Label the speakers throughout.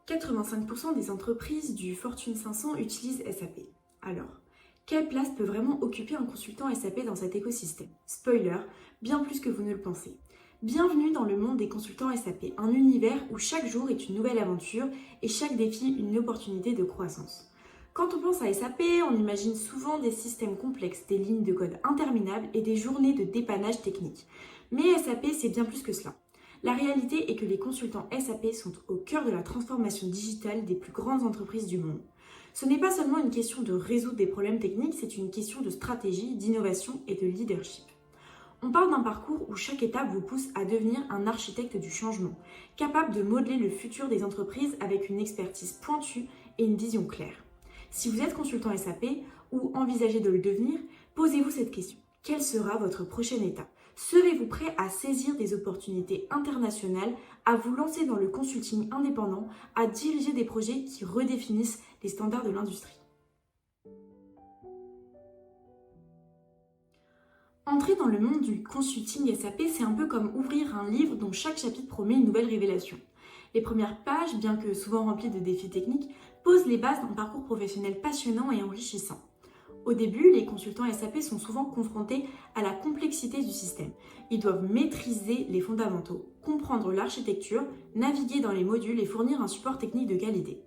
Speaker 1: 85% des entreprises du Fortune 500 utilisent SAP. Alors, quelle place peut vraiment occuper un consultant SAP dans cet écosystème? Spoiler, bien plus que vous ne le pensez. Bienvenue dans le monde des consultants SAP, un univers où chaque jour est une nouvelle aventure et chaque défi une opportunité de croissance. Quand on pense à SAP, on imagine souvent des systèmes complexes, des lignes de code interminables et des journées de dépannage technique. Mais SAP, c'est bien plus que cela. La réalité est que les consultants SAP sont au cœur de la transformation digitale des plus grandes entreprises du monde. Ce n'est pas seulement une question de résoudre des problèmes techniques, c'est une question de stratégie, d'innovation et de leadership. On parle d'un parcours où chaque étape vous pousse à devenir un architecte du changement, capable de modeler le futur des entreprises avec une expertise pointue et une vision claire. Si vous êtes consultant SAP ou envisagez de le devenir, posez-vous cette question. Quelle sera votre prochaine étape? Serez-vous prêt à saisir des opportunités internationales, à vous lancer dans le consulting indépendant, à diriger des projets qui redéfinissent les standards de l'industrie? Entrer dans le monde du consulting SAP, c'est un peu comme ouvrir un livre dont chaque chapitre promet une nouvelle révélation. Les premières pages, bien que souvent remplies de défis techniques, posent les bases d'un parcours professionnel passionnant et enrichissant. Au début, les consultants SAP sont souvent confrontés à la complexité du système. Ils doivent maîtriser les fondamentaux, comprendre l'architecture, naviguer dans les modules et fournir un support technique de qualité.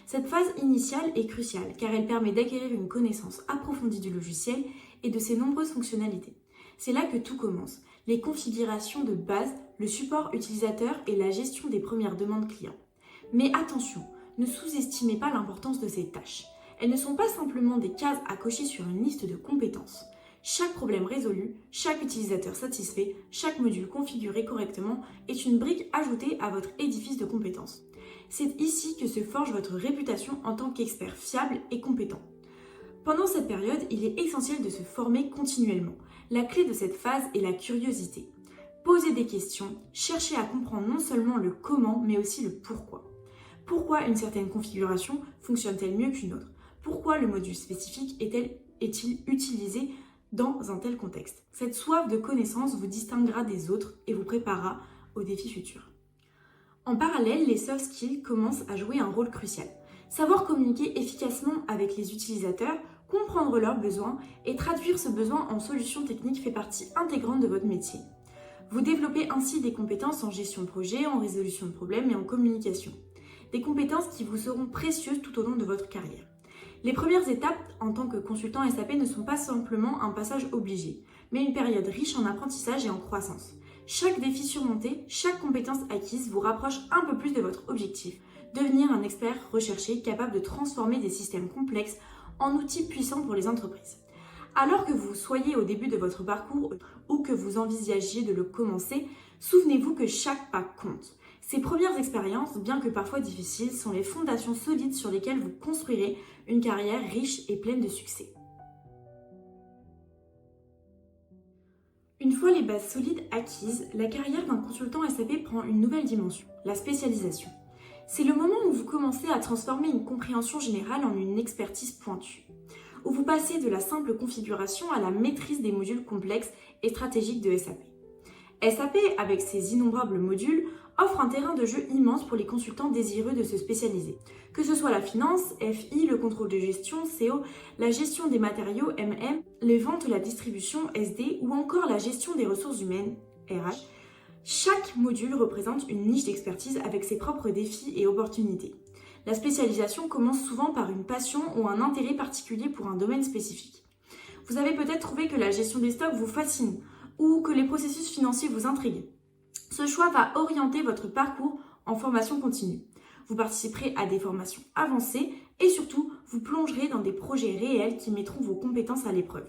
Speaker 1: Cette phase initiale est cruciale car elle permet d'acquérir une connaissance approfondie du logiciel et de ses nombreuses fonctionnalités. C'est là que tout commence, les configurations de base, le support utilisateur et la gestion des premières demandes clients. Mais attention, ne sous-estimez pas l'importance de ces tâches. Elles ne sont pas simplement des cases à cocher sur une liste de compétences. Chaque problème résolu, chaque utilisateur satisfait, chaque module configuré correctement est une brique ajoutée à votre édifice de compétences. C'est ici que se forge votre réputation en tant qu'expert fiable et compétent. Pendant cette période, il est essentiel de se former continuellement. La clé de cette phase est la curiosité. Posez des questions, cherchez à comprendre non seulement le comment, mais aussi le pourquoi. Pourquoi une certaine configuration fonctionne-t-elle mieux qu'une autre? Pourquoi le module spécifique est-il utilisé dans un tel contexte? Cette soif de connaissance vous distinguera des autres et vous préparera aux défis futurs. En parallèle, les soft skills commencent à jouer un rôle crucial. Savoir communiquer efficacement avec les utilisateurs, comprendre leurs besoins et traduire ce besoin en solutions techniques fait partie intégrante de votre métier. Vous développez ainsi des compétences en gestion de projet, en résolution de problèmes et en communication. Des compétences qui vous seront précieuses tout au long de votre carrière. Les premières étapes en tant que consultant SAP ne sont pas simplement un passage obligé, mais une période riche en apprentissage et en croissance. Chaque défi surmonté, chaque compétence acquise vous rapproche un peu plus de votre objectif, devenir un expert recherché capable de transformer des systèmes complexes en outils puissants pour les entreprises. Alors que vous soyez au début de votre parcours ou que vous envisagiez de le commencer, souvenez-vous que chaque pas compte. Ces premières expériences, bien que parfois difficiles, sont les fondations solides sur lesquelles vous construirez une carrière riche et pleine de succès. Une fois les bases solides acquises, la carrière d'un consultant SAP prend une nouvelle dimension, la spécialisation. C'est le moment où vous commencez à transformer une compréhension générale en une expertise pointue, où vous passez de la simple configuration à la maîtrise des modules complexes et stratégiques de SAP. SAP, avec ses innombrables modules, offre un terrain de jeu immense pour les consultants désireux de se spécialiser. Que ce soit la finance, FI, le contrôle de gestion, CO, la gestion des matériaux, MM, les ventes, la distribution, SD, ou encore la gestion des ressources humaines, RH, chaque module représente une niche d'expertise avec ses propres défis et opportunités. La spécialisation commence souvent par une passion ou un intérêt particulier pour un domaine spécifique. Vous avez peut-être trouvé que la gestion des stocks vous fascine ou que les processus financiers vous intriguent. Ce choix va orienter votre parcours en formation continue. Vous participerez à des formations avancées et surtout, vous plongerez dans des projets réels qui mettront vos compétences à l'épreuve.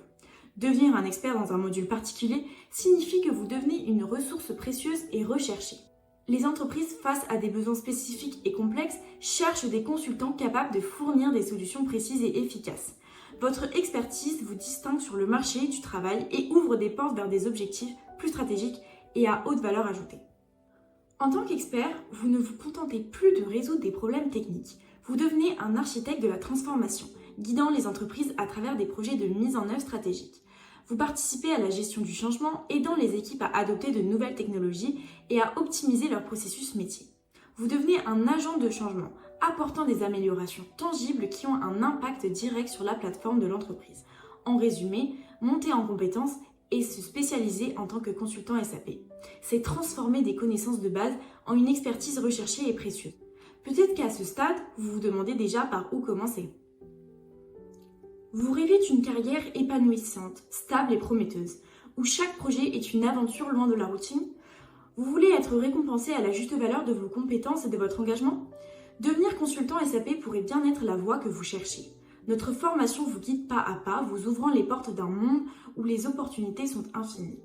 Speaker 1: Devenir un expert dans un module particulier signifie que vous devenez une ressource précieuse et recherchée. Les entreprises face à des besoins spécifiques et complexes cherchent des consultants capables de fournir des solutions précises et efficaces. Votre expertise vous distingue sur le marché du travail et ouvre des portes vers des objectifs plus stratégiques et à haute valeur ajoutée. En tant qu'expert, vous ne vous contentez plus de résoudre des problèmes techniques. Vous devenez un architecte de la transformation, guidant les entreprises à travers des projets de mise en œuvre stratégique. Vous participez à la gestion du changement, aidant les équipes à adopter de nouvelles technologies et à optimiser leur processus métier. Vous devenez un agent de changement, apportant des améliorations tangibles qui ont un impact direct sur la plateforme de l'entreprise. En résumé, monter en compétences et se spécialiser en tant que consultant SAP. C'est transformer des connaissances de base en une expertise recherchée et précieuse. Peut-être qu'à ce stade, vous vous demandez déjà par où commencer. Vous rêvez d'une carrière épanouissante, stable et prometteuse, où chaque projet est une aventure loin de la routine. Vous voulez être récompensé à la juste valeur de vos compétences et de votre engagement? Devenir consultant SAP pourrait bien être la voie que vous cherchez. Notre formation vous guide pas à pas, vous ouvrant les portes d'un monde où les opportunités sont infinies.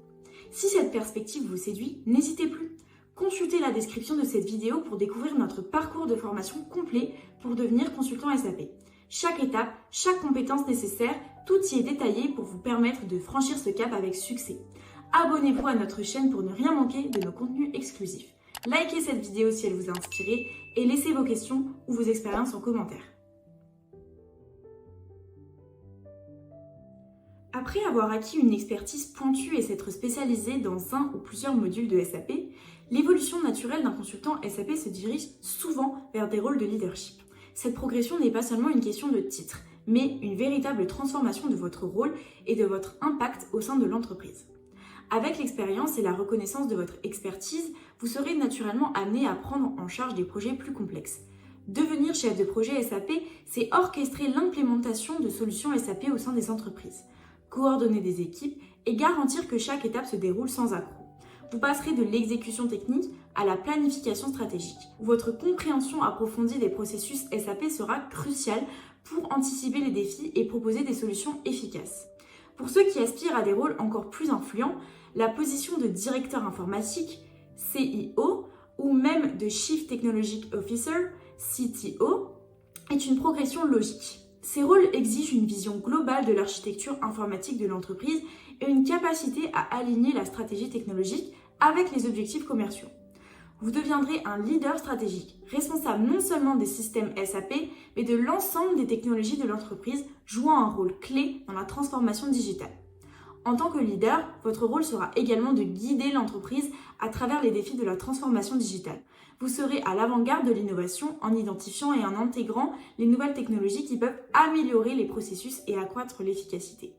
Speaker 1: Si cette perspective vous séduit, n'hésitez plus. Consultez la description de cette vidéo pour découvrir notre parcours de formation complet pour devenir consultant SAP. Chaque étape, chaque compétence nécessaire, tout y est détaillé pour vous permettre de franchir ce cap avec succès. Abonnez-vous à notre chaîne pour ne rien manquer de nos contenus exclusifs. Likez cette vidéo si elle vous a inspiré et laissez vos questions ou vos expériences en commentaire. Après avoir acquis une expertise pointue et s'être spécialisé dans un ou plusieurs modules de SAP, l'évolution naturelle d'un consultant SAP se dirige souvent vers des rôles de leadership. Cette progression n'est pas seulement une question de titre, mais une véritable transformation de votre rôle et de votre impact au sein de l'entreprise. Avec l'expérience et la reconnaissance de votre expertise, vous serez naturellement amené à prendre en charge des projets plus complexes. Devenir chef de projet SAP, c'est orchestrer l'implémentation de solutions SAP au sein des entreprises, coordonner des équipes et garantir que chaque étape se déroule sans accroc. Vous passerez de l'exécution technique à la planification stratégique. Votre compréhension approfondie des processus SAP sera cruciale pour anticiper les défis et proposer des solutions efficaces. Pour ceux qui aspirent à des rôles encore plus influents, la position de directeur informatique, CIO, ou même de Chief Technology Officer, CTO, est une progression logique. Ces rôles exigent une vision globale de l'architecture informatique de l'entreprise et une capacité à aligner la stratégie technologique avec les objectifs commerciaux. Vous deviendrez un leader stratégique, responsable non seulement des systèmes SAP, mais de l'ensemble des technologies de l'entreprise, jouant un rôle clé dans la transformation digitale. En tant que leader, votre rôle sera également de guider l'entreprise à travers les défis de la transformation digitale. Vous serez à l'avant-garde de l'innovation en identifiant et en intégrant les nouvelles technologies qui peuvent améliorer les processus et accroître l'efficacité.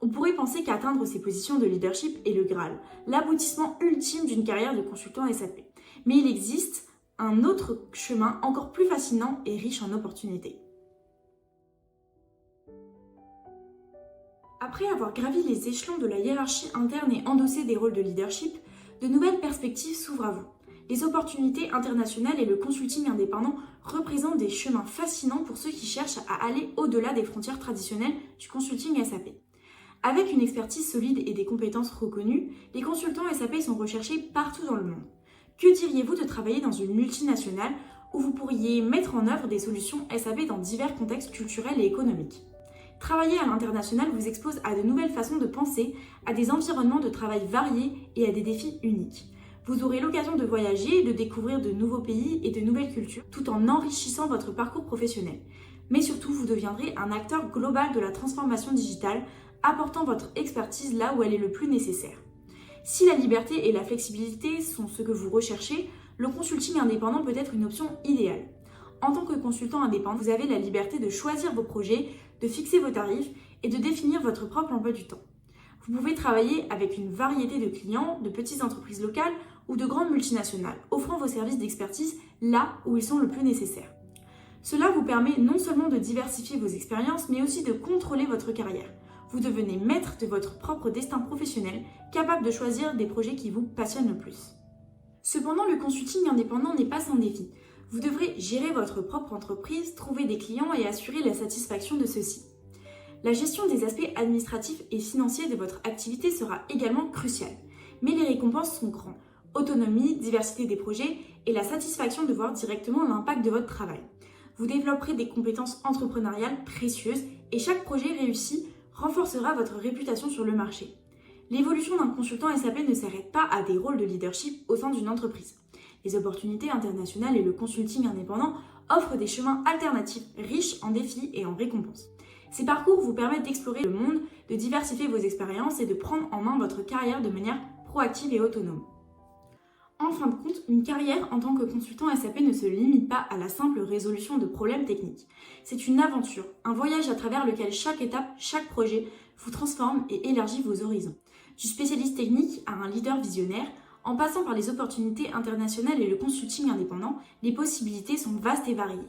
Speaker 1: On pourrait penser qu'atteindre ces positions de leadership est le Graal, l'aboutissement ultime d'une carrière de consultant SAP. Mais il existe un autre chemin encore plus fascinant et riche en opportunités. Après avoir gravi les échelons de la hiérarchie interne et endossé des rôles de leadership, de nouvelles perspectives s'ouvrent à vous. Les opportunités internationales et le consulting indépendant représentent des chemins fascinants pour ceux qui cherchent à aller au-delà des frontières traditionnelles du consulting SAP. Avec une expertise solide et des compétences reconnues, les consultants SAP sont recherchés partout dans le monde. Que diriez-vous de travailler dans une multinationale où vous pourriez mettre en œuvre des solutions SAP dans divers contextes culturels et économiques? Travailler à l'international vous expose à de nouvelles façons de penser, à des environnements de travail variés et à des défis uniques. Vous aurez l'occasion de voyager et de découvrir de nouveaux pays et de nouvelles cultures, tout en enrichissant votre parcours professionnel. Mais surtout, vous deviendrez un acteur global de la transformation digitale, apportant votre expertise là où elle est le plus nécessaire. Si la liberté et la flexibilité sont ce que vous recherchez, le consulting indépendant peut être une option idéale. En tant que consultant indépendant, vous avez la liberté de choisir vos projets, de fixer vos tarifs et de définir votre propre emploi du temps. Vous pouvez travailler avec une variété de clients, de petites entreprises locales ou de grandes multinationales, offrant vos services d'expertise là où ils sont le plus nécessaires. Cela vous permet non seulement de diversifier vos expériences, mais aussi de contrôler votre carrière. Vous devenez maître de votre propre destin professionnel, capable de choisir des projets qui vous passionnent le plus. Cependant, le consulting indépendant n'est pas sans défi. Vous devrez gérer votre propre entreprise, trouver des clients et assurer la satisfaction de ceux-ci. La gestion des aspects administratifs et financiers de votre activité sera également cruciale, mais les récompenses sont grandes. Autonomie, diversité des projets et la satisfaction de voir directement l'impact de votre travail. Vous développerez des compétences entrepreneuriales précieuses et chaque projet réussi renforcera votre réputation sur le marché. L'évolution d'un consultant SAP ne s'arrête pas à des rôles de leadership au sein d'une entreprise. Les opportunités internationales et le consulting indépendant offrent des chemins alternatifs riches en défis et en récompenses. Ces parcours vous permettent d'explorer le monde, de diversifier vos expériences et de prendre en main votre carrière de manière proactive et autonome. En fin de compte, une carrière en tant que consultant SAP ne se limite pas à la simple résolution de problèmes techniques. C'est une aventure, un voyage à travers lequel chaque étape, chaque projet vous transforme et élargit vos horizons. Du spécialiste technique à un leader visionnaire, en passant par les opportunités internationales et le consulting indépendant, les possibilités sont vastes et variées.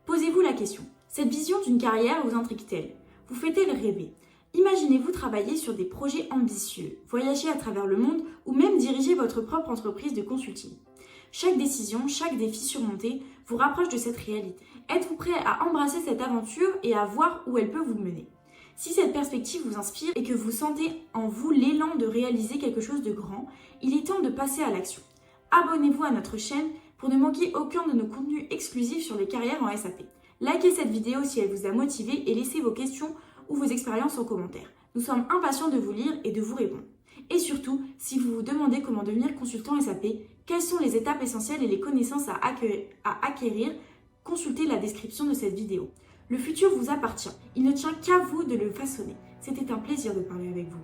Speaker 1: Posez-vous la question, cette vision d'une carrière vous intrigue-t-elle? Vous fait-elle rêver? Imaginez-vous travailler sur des projets ambitieux, voyager à travers le monde ou même diriger votre propre entreprise de consulting. Chaque décision, chaque défi surmonté vous rapproche de cette réalité. Êtes-vous prêt à embrasser cette aventure et à voir où elle peut vous mener? Si cette perspective vous inspire et que vous sentez en vous l'élan de réaliser quelque chose de grand, il est temps de passer à l'action. Abonnez-vous à notre chaîne pour ne manquer aucun de nos contenus exclusifs sur les carrières en SAP. Likez cette vidéo si elle vous a motivé et laissez vos questions ou vos expériences en commentaire. Nous sommes impatients de vous lire et de vous répondre. Et surtout, si vous vous demandez comment devenir consultant SAP, quelles sont les étapes essentielles et les connaissances à acquérir, consultez la description de cette vidéo. Le futur vous appartient, il ne tient qu'à vous de le façonner. C'était un plaisir de parler avec vous.